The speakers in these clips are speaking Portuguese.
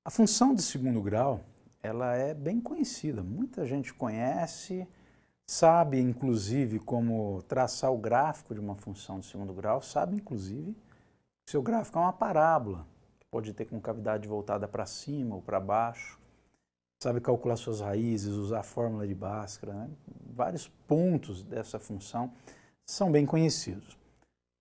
A função de segundo grau, ela é bem conhecida, muita gente conhece, sabe inclusive como traçar o gráfico de uma função de segundo grau, sabe inclusive que seu gráfico é uma parábola, que pode ter concavidade voltada para cima ou para baixo, sabe calcular suas raízes, usar a fórmula de Bhaskara, né? Vários pontos dessa função são bem conhecidos.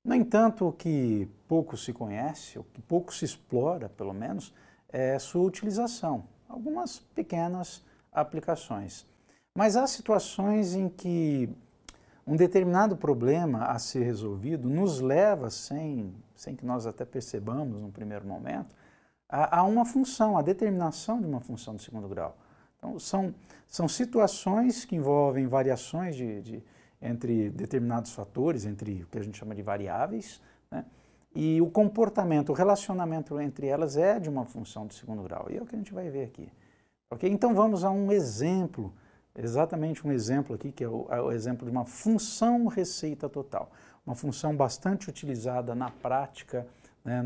No entanto, o que pouco se conhece, o que pouco se explora, pelo menos, é sua utilização, algumas pequenas aplicações. Mas há situações em que um determinado problema a ser resolvido nos leva, sem que nós até percebamos no primeiro momento, a uma função, a determinação de uma função de segundo grau. Então, são situações que envolvem variações entre determinados fatores, entre o que a gente chama de variáveis, né? E o comportamento, o relacionamento entre elas é de uma função de segundo grau. E é o que a gente vai ver aqui. Okay? Então vamos a um exemplo, exatamente um exemplo aqui, que é o exemplo de uma função receita total. Uma função bastante utilizada na prática, né,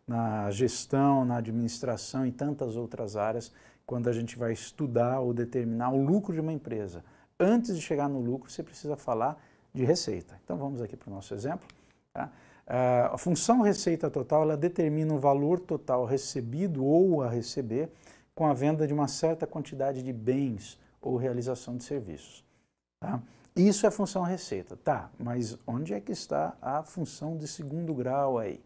na gestão, na administração e tantas outras áreas, quando a gente vai estudar ou determinar o lucro de uma empresa. Antes de chegar no lucro, você precisa falar de receita. Então vamos aqui para o nosso exemplo. Tá? A função receita total, ela determina o valor total recebido ou a receber com a venda de uma certa quantidade de bens ou realização de serviços. Tá? Isso é função receita. Tá, mas onde é que está a função de segundo grau aí?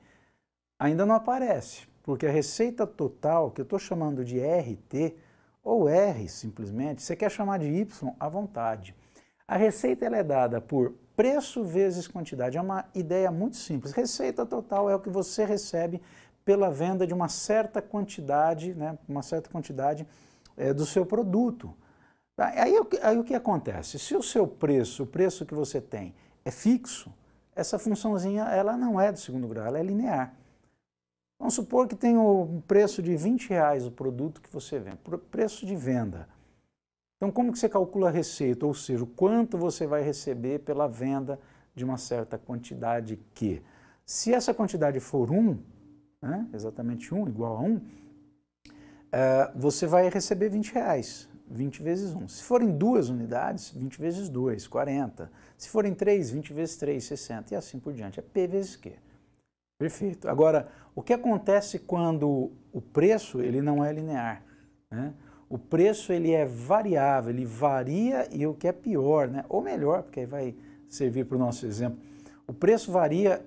Ainda não aparece, porque a receita total, que eu estou chamando de RT, ou R simplesmente, você quer chamar de Y à vontade. A receita ela é dada por preço vezes quantidade. É uma ideia muito simples. Receita total é o que você recebe pela venda de uma certa quantidade, né, do seu produto. Aí o que acontece? Se o seu preço, o preço que você tem é fixo, essa funçãozinha ela não é de segundo grau, ela é linear. Vamos supor que tem um preço de R$20 o produto que você vende, preço de venda. Então, como que você calcula a receita? Ou seja, o quanto você vai receber pela venda de uma certa quantidade que? Se essa quantidade for 1, né, exatamente 1, igual a 1, você vai receber R$20, 20 vezes 1. Se forem 2 unidades, 20 vezes 2, 40. Se forem 3, 20 vezes 3, 60. E assim por diante. É P vezes Q. Perfeito. Agora, o que acontece quando o preço ele não é linear? Né? O preço ele é variável, ele varia e o que é pior, né? Ou melhor, porque aí vai servir para o nosso exemplo, o preço varia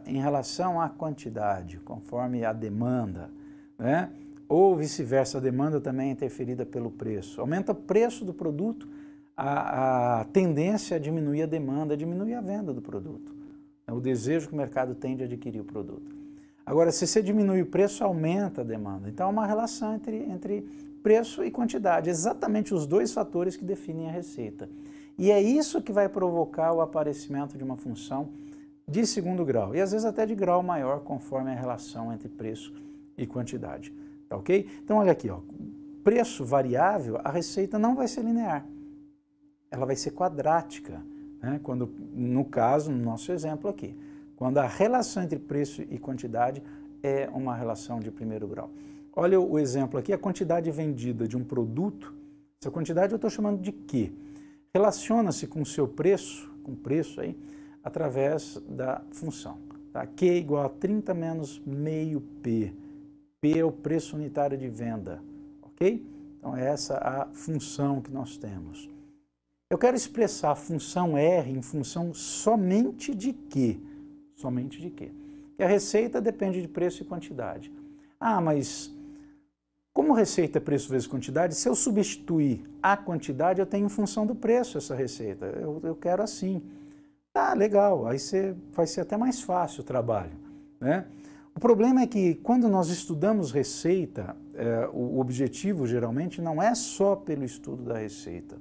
em relação à quantidade, conforme a demanda, né? Ou vice-versa, a demanda também é interferida pelo preço. Aumenta o preço do produto, a tendência a diminuir a demanda, a diminuir a venda do produto. É o desejo que o mercado tem de adquirir o produto. Agora, se você diminui o preço, aumenta a demanda. Então, há uma relação entre preço e quantidade, exatamente os dois fatores que definem a receita. E é isso que vai provocar o aparecimento de uma função de segundo grau, e às vezes até de grau maior, conforme a relação entre preço e quantidade. Tá ok? Então, olha aqui, ó, preço variável, a receita não vai ser linear, ela vai ser quadrática. Né? Quando, no caso, no nosso exemplo aqui, quando a relação entre preço e quantidade é uma relação de primeiro grau. Olha o exemplo aqui, a quantidade vendida de um produto, essa quantidade eu estou chamando de Q. Relaciona-se com o seu preço, com o preço aí, através da função. Tá? Q é igual a 30 menos meio P. P é o preço unitário de venda, ok? Então é essa a função que nós temos. Eu quero expressar a função R em função somente de quê? Somente de quê? Que a receita depende de preço e quantidade. Ah, mas como receita é preço vezes quantidade, se eu substituir a quantidade, eu tenho em função do preço essa receita. Eu quero assim. Tá, legal, aí vai ser até mais fácil o trabalho, né? O problema é que quando nós estudamos receita, o objetivo geralmente não é só pelo estudo da receita,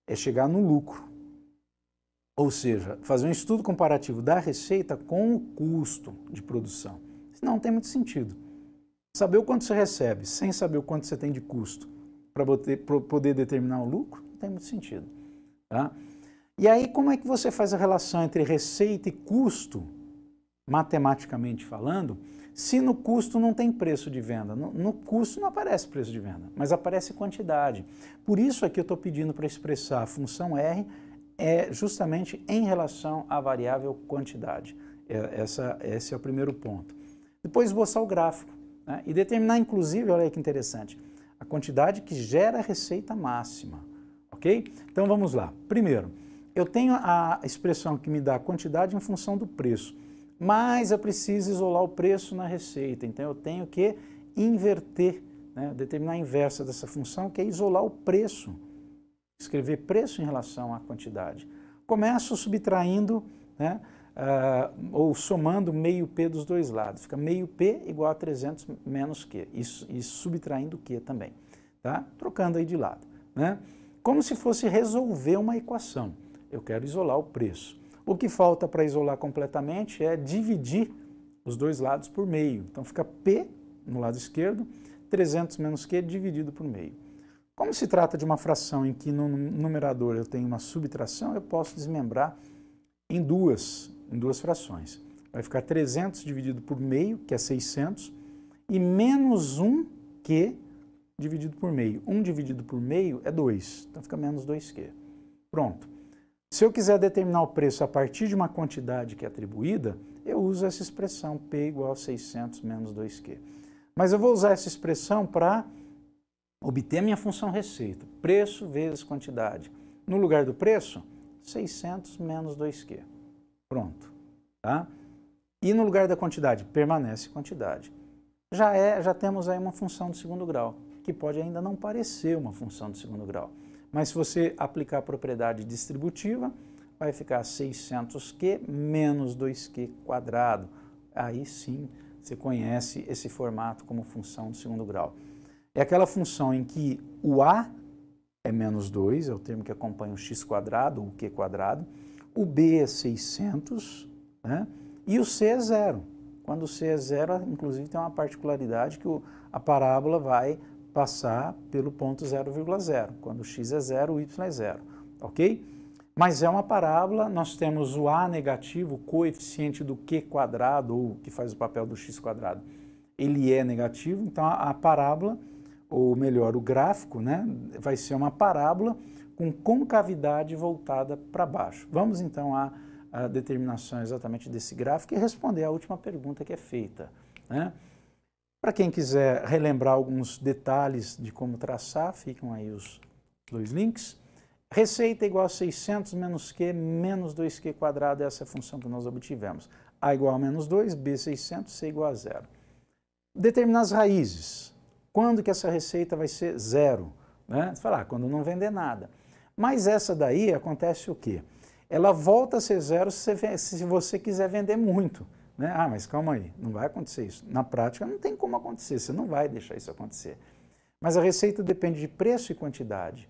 é chegar no lucro. Ou seja, fazer um estudo comparativo da receita com o custo de produção. Senão não tem muito sentido. Saber o quanto você recebe sem saber o quanto você tem de custo para poder determinar o lucro, não tem muito sentido. Tá? E aí, como é que você faz a relação entre receita e custo matematicamente falando, se no custo não tem preço de venda. No custo não aparece preço de venda, mas aparece quantidade. Por isso aqui eu estou pedindo para expressar a função R justamente em relação à variável quantidade. Esse é o primeiro ponto. Depois esboçar o gráfico, né? E determinar, inclusive, olha aí que interessante, a quantidade que gera a receita máxima, ok? Então vamos lá. Primeiro, eu tenho a expressão que me dá a quantidade em função do preço, mas eu preciso isolar o preço na receita, então eu tenho que inverter, né? Determinar a inversa dessa função, que é isolar o preço, escrever preço em relação à quantidade. Começo subtraindo, né? Ou somando meio P dos dois lados. Fica meio P igual a 300 menos Q. E subtraindo Q também. Tá? Trocando aí de lado. Né? Como se fosse resolver uma equação. Eu quero isolar o preço. O que falta para isolar completamente é dividir os dois lados por meio. Então fica P no lado esquerdo, 300 menos Q dividido por meio. Como se trata de uma fração em que no numerador eu tenho uma subtração, eu posso desmembrar em duas frações. Vai ficar 300 dividido por meio, que é 600, e menos 1Q dividido por meio. 1 dividido por meio é 2, então fica menos 2Q. Pronto. Se eu quiser determinar o preço a partir de uma quantidade que é atribuída, eu uso essa expressão P igual a 600 menos 2Q. Mas eu vou usar essa expressão para obter a minha função receita. Preço vezes quantidade. No lugar do preço, 600 menos 2Q. Pronto. Tá? E no lugar da quantidade, permanece quantidade. Já temos aí uma função de segundo grau, que pode ainda não parecer uma função de segundo grau. Mas se você aplicar a propriedade distributiva, vai ficar 600Q menos 2Q quadrado. Aí sim você conhece esse formato como função de segundo grau. É aquela função em que o A é menos 2, é o termo que acompanha o x quadrado, o q quadrado, o B é 600, né? E o C é zero. Quando o C é zero, inclusive tem uma particularidade que a parábola vai passar pelo ponto 0,0. Quando o x é zero, o y é zero, ok? Mas é uma parábola, nós temos o A negativo, o coeficiente do q quadrado, ou que faz o papel do x quadrado, ele é negativo, então a parábola, ou melhor, o gráfico, né, vai ser uma parábola com concavidade voltada para baixo. Vamos então à determinação exatamente desse gráfico e responder à última pergunta que é feita, né? Para quem quiser relembrar alguns detalhes de como traçar, ficam aí os dois links. Receita igual a 600 menos Q menos 2Q quadrado, essa é a função que nós obtivemos. A igual a menos 2, B 600, C igual a zero. Determinar as raízes. Quando que essa receita vai ser zero? Né? Você fala, quando não vender nada. Mas essa daí acontece o quê? Ela volta a ser zero se você quiser vender muito. Né? Ah, mas calma aí, não vai acontecer isso. Na prática não tem como acontecer, você não vai deixar isso acontecer. Mas a receita depende de preço e quantidade.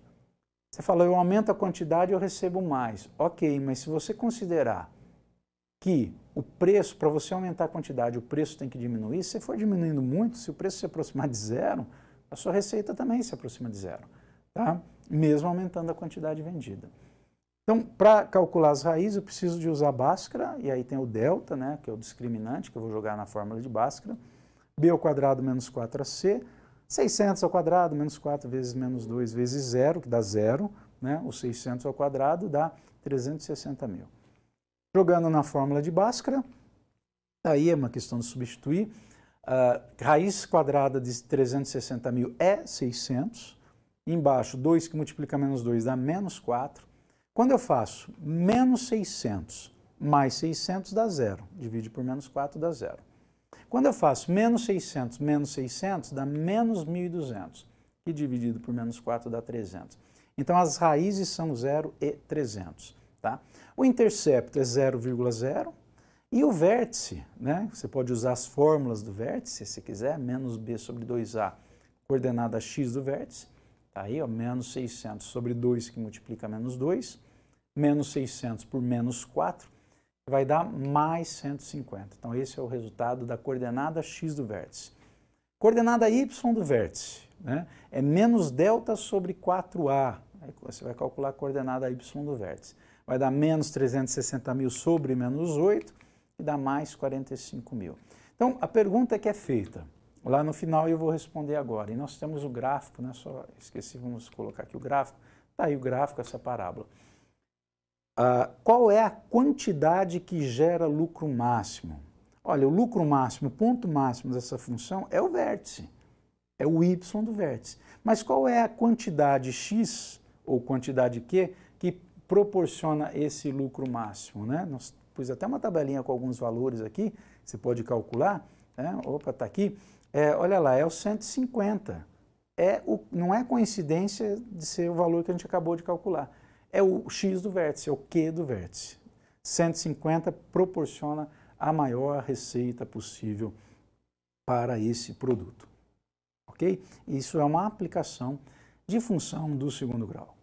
Você fala, eu aumento a quantidade e eu recebo mais. Ok, mas se você considerar que o preço, para você aumentar a quantidade, o preço tem que diminuir, se você for diminuindo muito, se o preço se aproximar de zero, a sua receita também se aproxima de zero, tá? Mesmo aumentando a quantidade vendida. Então, para calcular as raízes, eu preciso de usar Bhaskara, e aí tem o delta, né, que é o discriminante, que eu vou jogar na fórmula de Bhaskara, b ao quadrado menos 4ac, 600 ao quadrado menos 4 vezes menos 2 vezes 0, que dá 0, né? O 600 ao quadrado dá 360 mil. Jogando na fórmula de Bhaskara, aí é uma questão de substituir, raiz quadrada de 360 mil é 600, embaixo 2 que multiplica menos 2 dá menos 4. Quando eu faço menos 600 mais 600 dá 0, divide por menos 4 dá 0. Quando eu faço menos 600 dá menos 1.200, que dividido por menos 4 dá 300. Então as raízes são 0 e 300. Tá? O intercepto é 0,0 e o vértice, né? Você pode usar as fórmulas do vértice, se quiser, menos b sobre 2a, coordenada x do vértice, tá aí, ó, menos 600 sobre 2 que multiplica menos 2, menos 600 por menos 4, vai dar mais 150. Então esse é o resultado da coordenada x do vértice. Coordenada y do vértice, né? É menos delta sobre 4a, aí você vai calcular a coordenada y do vértice. Vai dar menos 360 mil sobre menos 8, e dá mais 45 mil. Então, a pergunta que é feita, lá no final eu vou responder agora. E nós temos o gráfico, né? Só esqueci, vamos colocar aqui o gráfico. Está aí o gráfico, essa parábola. Qual é a quantidade que gera lucro máximo? Olha, o lucro máximo, o ponto máximo dessa função é o vértice, é o y do vértice. Mas qual é a quantidade x ou quantidade q que proporciona esse lucro máximo, né? Nós pus até uma tabelinha com alguns valores aqui, você pode calcular, né? Opa, está aqui. Olha lá, é o 150. Não é coincidência de ser o valor que a gente acabou de calcular. É o x do vértice, é o q do vértice. 150 proporciona a maior receita possível para esse produto. Ok? Isso é uma aplicação de função do segundo grau.